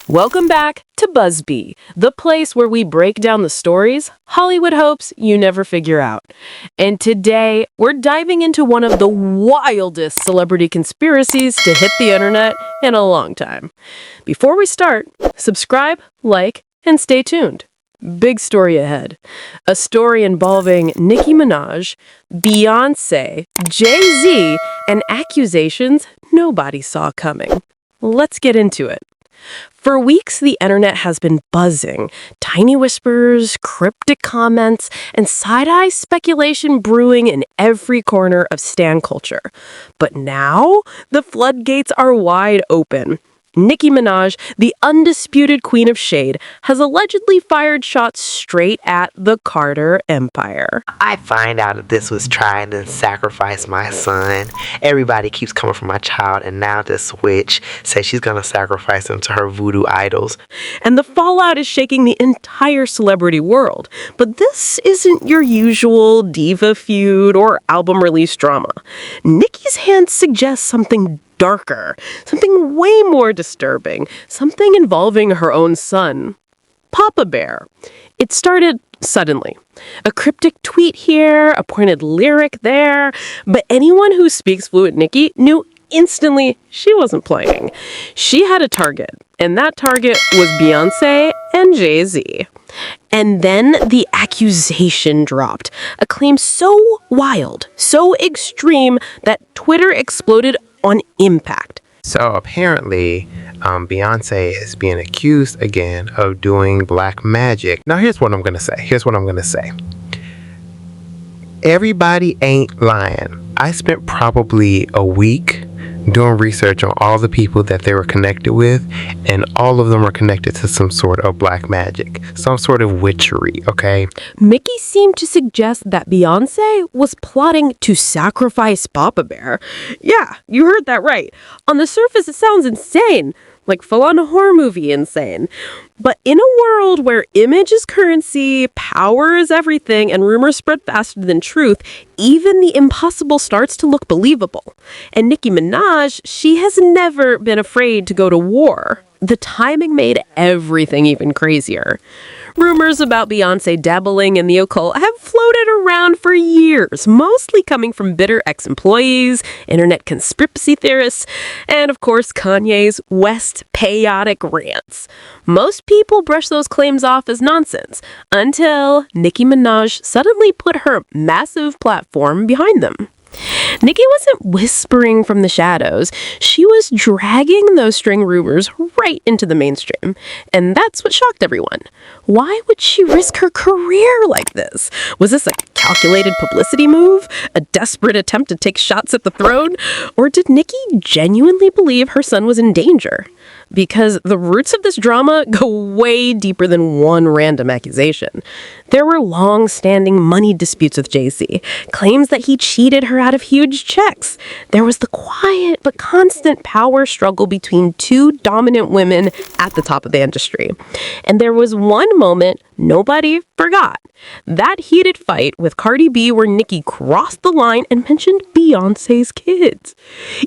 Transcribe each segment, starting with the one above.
Welcome back to BuzzBee, the place where we break down the stories Hollywood hopes you never figure out. And today, we're diving into one of the wildest celebrity conspiracies to hit the internet in a long time. Before we start, subscribe, like, and stay tuned. Big story ahead. A story involving Nicki Minaj, Beyonce, Jay-Z, and accusations nobody saw coming. Let's get into it. For weeks, the internet has been buzzing. Tiny whispers, cryptic comments, and side-eye speculation brewing in every corner of stan culture. But now, the floodgates are wide open. Nicki Minaj, the undisputed queen of shade, has allegedly fired shots straight at the Carter Empire. I find out that this was trying to sacrifice my son. Everybody keeps coming for my child, and now this witch says she's gonna sacrifice him to her voodoo idols. And the fallout is shaking the entire celebrity world. But this isn't your usual diva feud or album release drama. Nicki's hand suggests something darker, something way more disturbing, something involving her own son, Papa Bear. It started suddenly. A cryptic tweet here, a pointed lyric there, but anyone who speaks fluent Nicki knew instantly she wasn't playing. She had a target, and that target was Beyonce and Jay-Z. And then the accusation dropped, a claim so wild, so extreme that Twitter exploded on impact. So apparently, Beyonce is being accused again of doing black magic. Now here's what I'm gonna say. Everybody ain't lying. I spent probably a week doing research on all the people that they were connected with, and all of them are connected to some sort of black magic, some sort of witchery, okay? Mickey seemed to suggest that Beyonce was plotting to sacrifice Papa Bear. Yeah, you heard that right. On the surface, it sounds insane, like full-on horror movie insane. But in a world where image is currency, power is everything, and rumors spread faster than truth, even the impossible starts to look believable. And Nicki Minaj, she has never been afraid to go to war. The timing made everything even crazier. Rumors about Beyonce dabbling in the occult have floated around for years, mostly coming from bitter ex-employees, internet conspiracy theorists, and of course Kanye's West chaotic rants. Most people brush those claims off as nonsense, until Nicki Minaj suddenly put her massive platform behind them. Nicki wasn't whispering from the shadows. She was dragging those string rumors right into the mainstream. And that's what shocked everyone. Why would she risk her career like this? Was this a calculated publicity move? A desperate attempt to take shots at the throne? Or did Nicki genuinely believe her son was in danger? Because the roots of this drama go way deeper than one random accusation. There were long-standing money disputes with Jay-Z, claims that he cheated her out of huge checks. There was the quiet but constant power struggle between two dominant women at the top of the industry. And there was one moment nobody forgot. That heated fight with Cardi B where Nicki crossed the line and mentioned Beyonce's kids.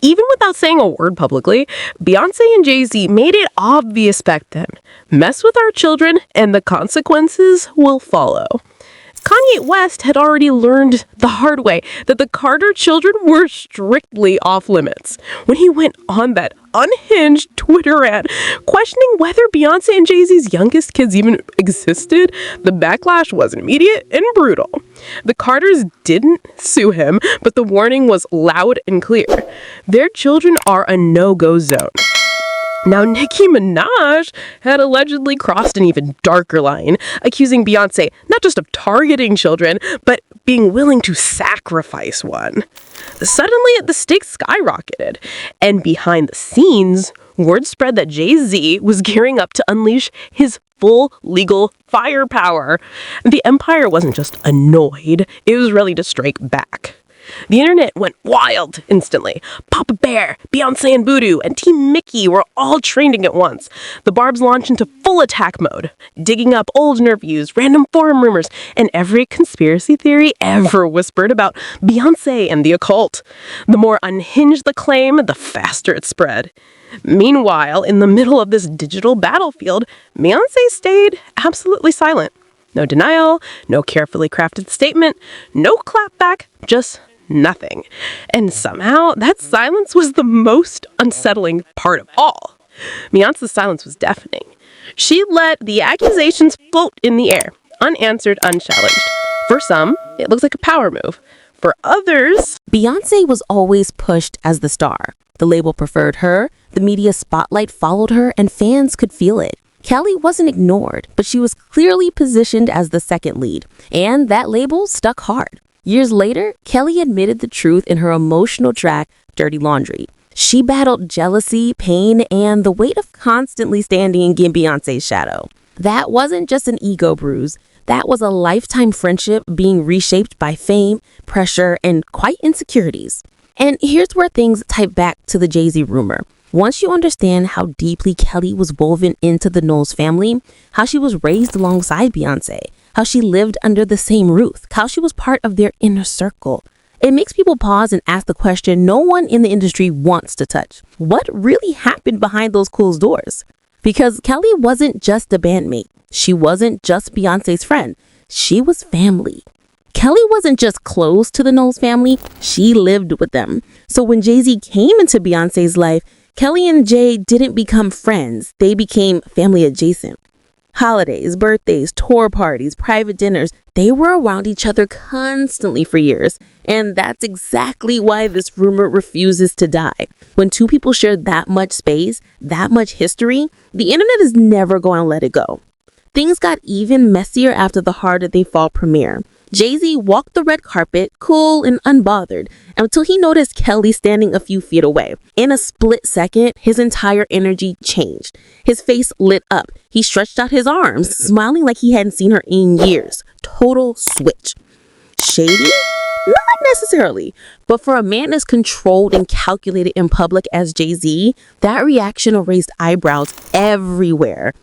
Even without saying a word publicly, Beyonce and Jay-Z made it obvious back then. Mess with our children and the consequences will follow. Kanye West had already learned the hard way that the Carter children were strictly off limits when he went on that unhinged Twitter rant questioning whether Beyonce and Jay-Z's youngest kids even existed. The backlash was immediate and brutal. The Carters didn't sue him, but the warning was loud and clear. Their children are a no-go zone. Now, Nicki Minaj had allegedly crossed an even darker line, accusing Beyonce not just of targeting children, but being willing to sacrifice one. Suddenly, the stakes skyrocketed, and behind the scenes, word spread that Jay-Z was gearing up to unleash his full legal firepower. The Empire wasn't just annoyed, it was ready to strike back. The internet went wild instantly. Papa Bear, Beyonce and Voodoo, and Team Mickey were all trending at once. The Barbs launched into full attack mode, digging up old interviews, random forum rumors, and every conspiracy theory ever whispered about Beyonce and the occult. The more unhinged the claim, the faster it spread. Meanwhile, in the middle of this digital battlefield, Beyonce stayed absolutely silent. No denial, no carefully crafted statement, no clapback, just nothing. And somehow, that silence was the most unsettling part of all. Beyonce's silence was deafening. She let the accusations float in the air, unanswered, unchallenged. For some, it looks like a power move. For others, Beyonce was always pushed as the star. The label preferred her, the media spotlight followed her, and fans could feel it. Kelly wasn't ignored, but she was clearly positioned as the second lead, and that label stuck hard. Years later, Kelly admitted the truth in her emotional track, Dirty Laundry. She battled jealousy, pain, and the weight of constantly standing in Beyonce's shadow. That wasn't just an ego bruise. That was a lifetime friendship being reshaped by fame, pressure, and quite insecurities. And here's where things tie back to the Jay-Z rumor. Once you understand how deeply Kelly was woven into the Knowles family, how she was raised alongside Beyonce, how she lived under the same roof, how she was part of their inner circle, it makes people pause and ask the question no one in the industry wants to touch. What really happened behind those closed doors? Because Kelly wasn't just a bandmate. She wasn't just Beyonce's friend. She was family. Kelly wasn't just close to the Knowles family, she lived with them. So when Jay-Z came into Beyonce's life, Kelly and Jay didn't become friends. They became family adjacent. Holidays, birthdays, tour parties, private dinners, they were around each other constantly for years. And that's exactly why this rumor refuses to die. When two people share that much space, that much history, the internet is never going to let it go. Things got even messier after the Harder They Fall premiere. Jay-Z walked the red carpet, cool and unbothered, until he noticed Kelly standing a few feet away. In a split second, his entire energy changed. His face lit up. He stretched out his arms, smiling like he hadn't seen her in years. Total switch. Shady? Not necessarily. But for a man as controlled and calculated in public as Jay-Z, that reaction raised eyebrows everywhere.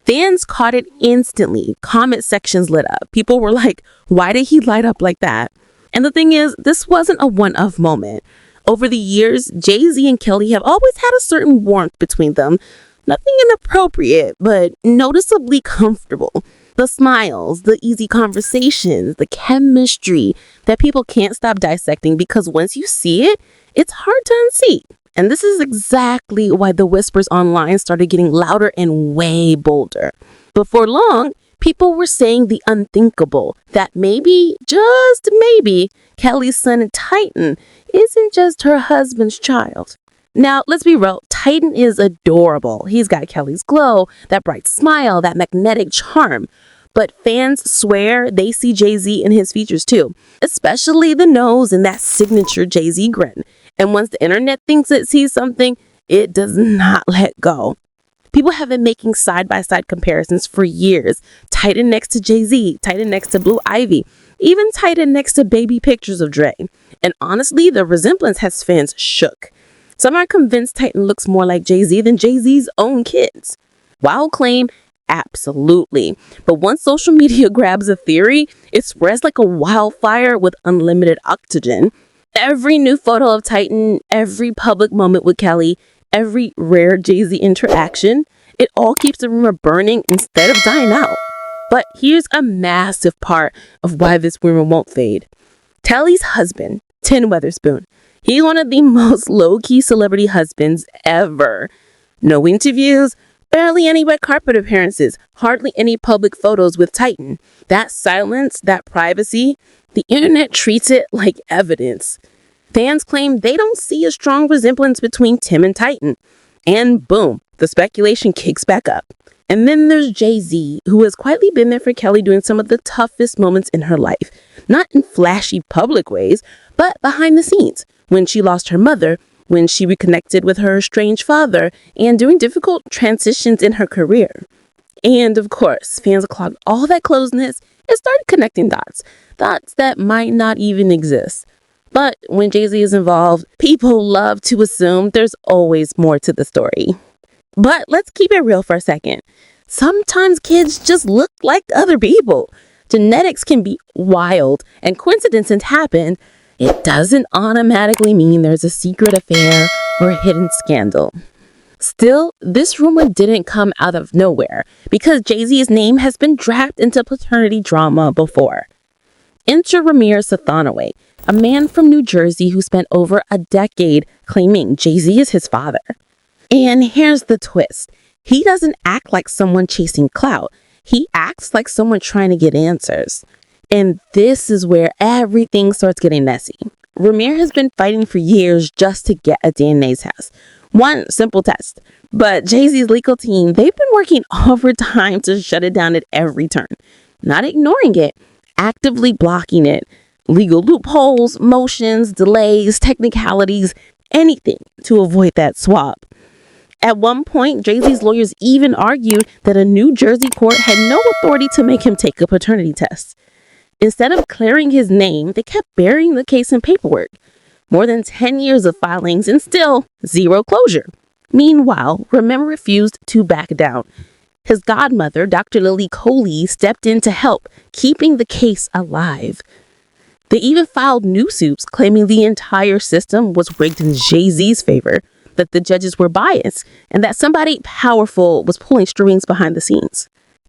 Fans caught it instantly. Comment sections lit up. People were like, why did he light up like that? And the thing is, this wasn't a one-off moment. Over the years, Jay-Z and Kelly have always had a certain warmth between them. Nothing inappropriate, but noticeably comfortable. The smiles, the easy conversations, the chemistry that people can't stop dissecting because once you see it, it's hard to unsee. And this is exactly why the whispers online started getting louder and way bolder. Before long, people were saying the unthinkable, that maybe, just maybe, Kelly's son Titan isn't just her husband's child. Now, let's be real, Titan is adorable. He's got Kelly's glow, that bright smile, that magnetic charm. But fans swear they see Jay-Z in his features too, especially the nose and that signature Jay-Z grin. And once the internet thinks it sees something, it does not let go. People have been making side-by-side comparisons for years. Titan next to Jay-Z, Titan next to Blue Ivy, even Titan next to baby pictures of Dre. And honestly, the resemblance has fans shook. Some are convinced Titan looks more like Jay-Z than Jay-Z's own kids. Wild claim? Absolutely. But once social media grabs a theory, it spreads like a wildfire with unlimited oxygen. Every new photo of Titan, every public moment with Kelly, every rare Jay-Z interaction, it all keeps the rumor burning instead of dying out. But here's a massive part of why this rumor won't fade. Kelly's husband, Tim Witherspoon, he's one of the most low-key celebrity husbands ever. No interviews, barely any red carpet appearances, hardly any public photos with Titan. That silence, that privacy, the internet treats it like evidence. Fans claim they don't see a strong resemblance between Tim and Titan. And boom, the speculation kicks back up. And then there's Jay-Z, who has quietly been there for Kelly during some of the toughest moments in her life. Not in flashy public ways, but behind the scenes. When she lost her mother, when she reconnected with her estranged father, and during difficult transitions in her career. And of course, fans clogged all that closeness and started connecting dots that might not even exist. But when Jay-Z is involved, people love to assume there's always more to the story. But let's keep it real for a second. Sometimes kids just look like other people. Genetics can be wild, and coincidences happen. It doesn't automatically mean there's a secret affair or a hidden scandal. Still, this rumor didn't come out of nowhere because Jay-Z's name has been dragged into paternity drama before. Enter Ramir Sathanaway, a man from New Jersey who spent over a decade claiming Jay-Z is his father. And here's the twist. He doesn't act like someone chasing clout. He acts like someone trying to get answers. And this is where everything starts getting messy. Ramir has been fighting for years just to get a DNA test. One simple test. But Jay-Z's legal team, they've been working overtime to shut it down at every turn. Not ignoring it, actively blocking it. Legal loopholes, motions, delays, technicalities, anything to avoid that swap. At one point, Jay-Z's lawyers even argued that a New Jersey court had no authority to make him take a paternity test. Instead of clearing his name, they kept burying the case in paperwork. More than 10 years of filings and still zero closure. Meanwhile, Ramir refused to back down. His godmother, Dr. Lily Coley, stepped in to help, keeping the case alive. They even filed new suits claiming the entire system was rigged in Jay-Z's favor, that the judges were biased, and that somebody powerful was pulling strings behind the scenes.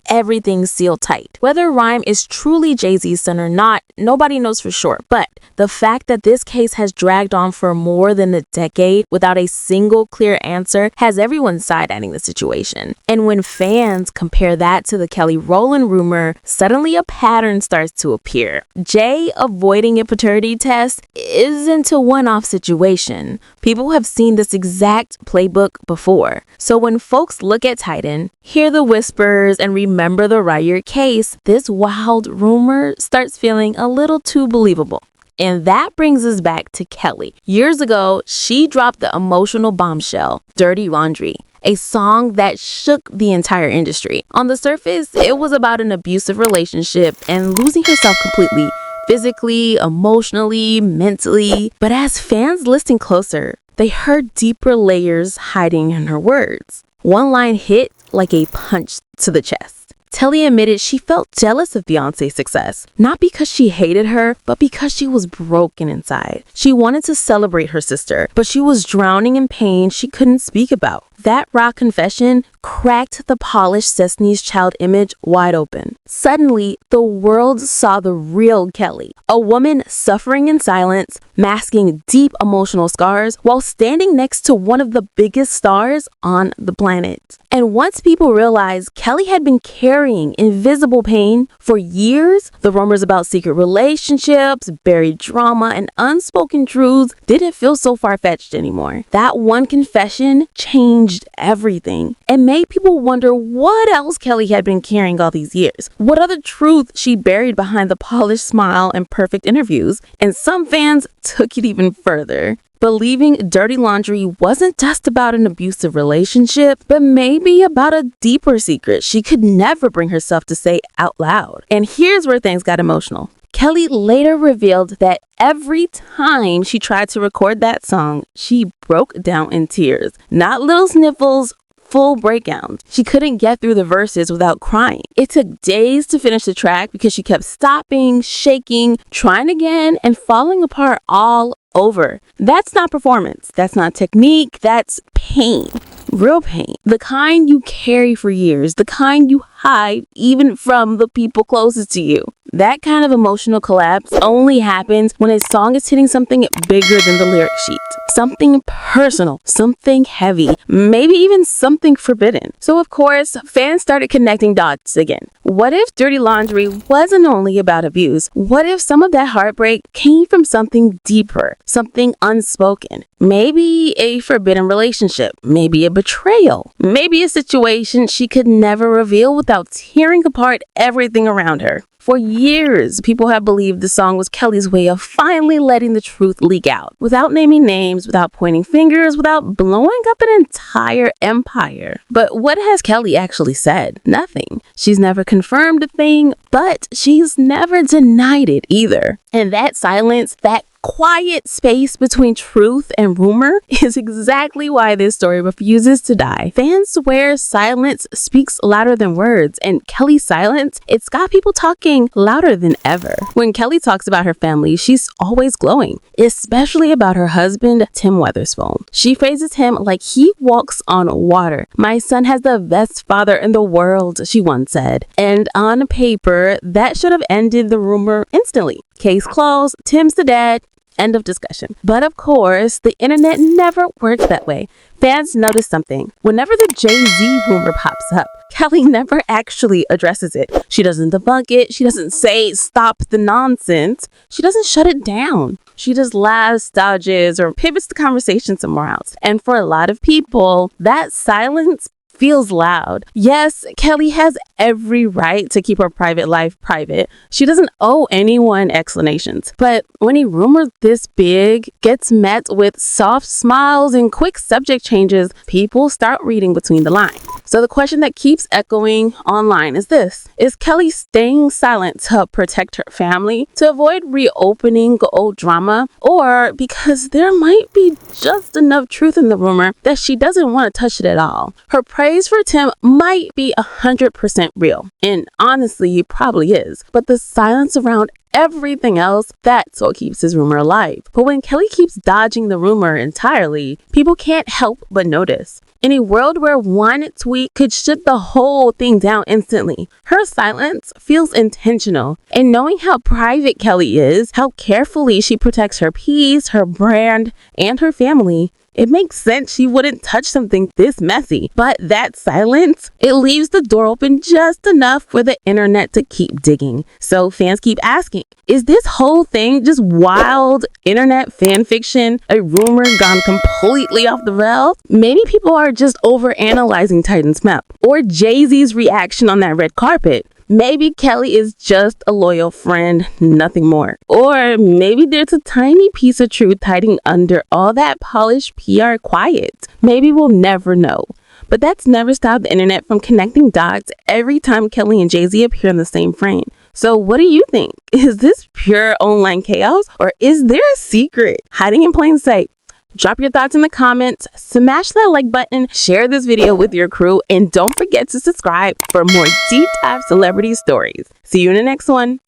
Everything's sealed tight. Whether Rhyme is truly Jay-Z's son or not, nobody knows for sure. But the fact that this case has dragged on for more than a decade without a single clear answer has everyone side-eyeing the situation. And when fans compare that to the Kelly Rowland rumor, suddenly a pattern starts to appear. Jay avoiding a paternity test isn't a one-off situation. People have seen this exact playbook before. So when folks look at Titan, hear the whispers, and remember the Ryer case, this wild rumor starts feeling a little too believable. And that brings us back to Kelly. Years ago, she dropped the emotional bombshell, Dirty Laundry, a song that shook the entire industry. On the surface, it was about an abusive relationship and losing herself completely, physically, emotionally, mentally. But as fans listened closer, they heard deeper layers hiding in her words. One line hit like a punch to the chest. Telly admitted she felt jealous of Beyonce's success, not because she hated her, but because she was broken inside. She wanted to celebrate her sister, but she was drowning in pain she couldn't speak about. That raw confession cracked the polished Destiny's Child image wide open. Suddenly, the world saw the real Kelly, a woman suffering in silence, masking deep emotional scars while standing next to one of the biggest stars on the planet. And once people realized Kelly had been carrying invisible pain for years, the rumors about secret relationships, buried drama, and unspoken truths didn't feel so far-fetched anymore. That one confession changed everything and made people wonder what else Kelly had been carrying all these years. What other truth she buried behind the polished smile and perfect interviews. And some fans took it even further, believing Dirty Laundry wasn't just about an abusive relationship, but maybe about a deeper secret she could never bring herself to say out loud. And here's where things got emotional. Kelly later revealed that every time she tried to record that song, she broke down in tears. Not little sniffles, full breakdowns. She couldn't get through the verses without crying. It took days to finish the track because she kept stopping, shaking, trying again, and falling apart all over. That's not performance. That's not technique. That's pain. Real pain. The kind you carry for years. The kind you hide even from the people closest to you. That kind of emotional collapse only happens when a song is hitting something bigger than the lyric sheet. Something personal, something heavy, maybe even something forbidden. So of course, fans started connecting dots again. What if Dirty Laundry wasn't only about abuse? What if some of that heartbreak came from something deeper, something unspoken? Maybe a forbidden relationship, maybe a betrayal, maybe a situation she could never reveal without tearing apart everything around her. For years, people have believed the song was Kelly's way of finally letting the truth leak out, without naming names, without pointing fingers, without blowing up an entire empire. But what has Kelly actually said? Nothing. She's never confirmed a thing, but she's never denied it either. And that silence, that quiet space between truth and rumor is exactly why this story refuses to die. Fans swear silence speaks louder than words, and Kelly's silence, it's got people talking louder than ever. When Kelly talks about her family, she's always glowing, especially about her husband, Tim Weatherspoon. She phrases him like he walks on water. "My son has the best father in the world," she once said. And on paper, that should have ended the rumor instantly. Case closed, Tim's the dad, end of discussion. But of course, the internet never works that way. Fans notice something. Whenever the Jay-Z rumor pops up, Kelly never actually addresses it. She doesn't debunk it. She doesn't say, "Stop the nonsense." She doesn't shut it down. She just laughs, dodges, or pivots the conversation somewhere else. And for a lot of people, that silence feels loud. Yes, Kelly has every right to keep her private life private. She doesn't owe anyone explanations. But when a rumor this big gets met with soft smiles and quick subject changes, people start reading between the lines. So the question that keeps echoing online is this: is Kelly staying silent to protect her family, to avoid reopening old drama, or because there might be just enough truth in the rumor that she doesn't want to touch it at all? Her praise for Tim might be 100% real, and honestly, he probably is. But the silence around everything else, that's what keeps his rumor alive. But when Kelly keeps dodging the rumor entirely, people can't help but notice. In a world where one tweet could shut the whole thing down instantly, her silence feels intentional. And knowing how private Kelly is, how carefully she protects her peace, her brand, and her family, it makes sense she wouldn't touch something this messy. But that silence, it leaves the door open just enough for the internet to keep digging. So fans keep asking, is this whole thing just wild internet fan fiction? A rumor gone completely off the rails? Maybe people are just overanalyzing Titan's map, or Jay-Z's reaction on that red carpet. Maybe Kelly is just a loyal friend, nothing more. Or maybe there's a tiny piece of truth hiding under all that polished PR quiet. Maybe we'll never know. But that's never stopped the internet from connecting dots every time Kelly and Jay-Z appear in the same frame. So what do you think? Is this pure online chaos, or is there a secret hiding in plain sight? Drop your thoughts in the comments, smash that like button, share this video with your crew, and don't forget to subscribe for more deep dive celebrity stories. See you in the next one.